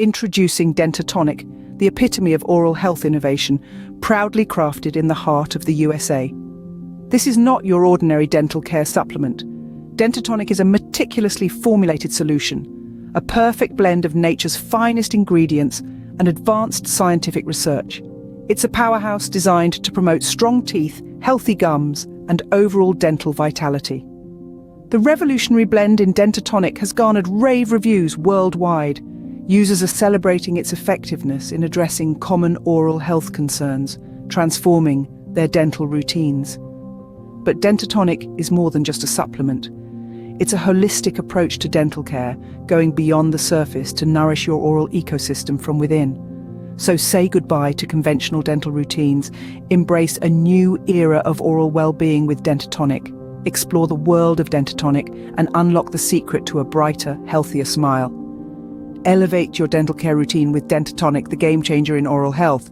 Introducing Dentatonic, the epitome of oral health innovation, proudly crafted in the heart of the USA. This is not your ordinary dental care supplement. Dentatonic is a meticulously formulated solution, a perfect blend of nature's finest ingredients and advanced scientific research. It's a powerhouse designed to promote strong teeth, healthy gums, and overall dental vitality. The revolutionary blend in Dentatonic has garnered rave reviews worldwide. Users are celebrating its effectiveness in addressing common oral health concerns, transforming their dental routines. But Dentatonic is more than just a supplement. It's a holistic approach to dental care, going beyond the surface to nourish your oral ecosystem from within. So say goodbye to conventional dental routines, embrace a new era of oral well-being with Dentatonic. Explore the world of Dentatonic and unlock the secret to a brighter, healthier smile. Elevate your dental care routine with Dentatonic, the game changer in oral health.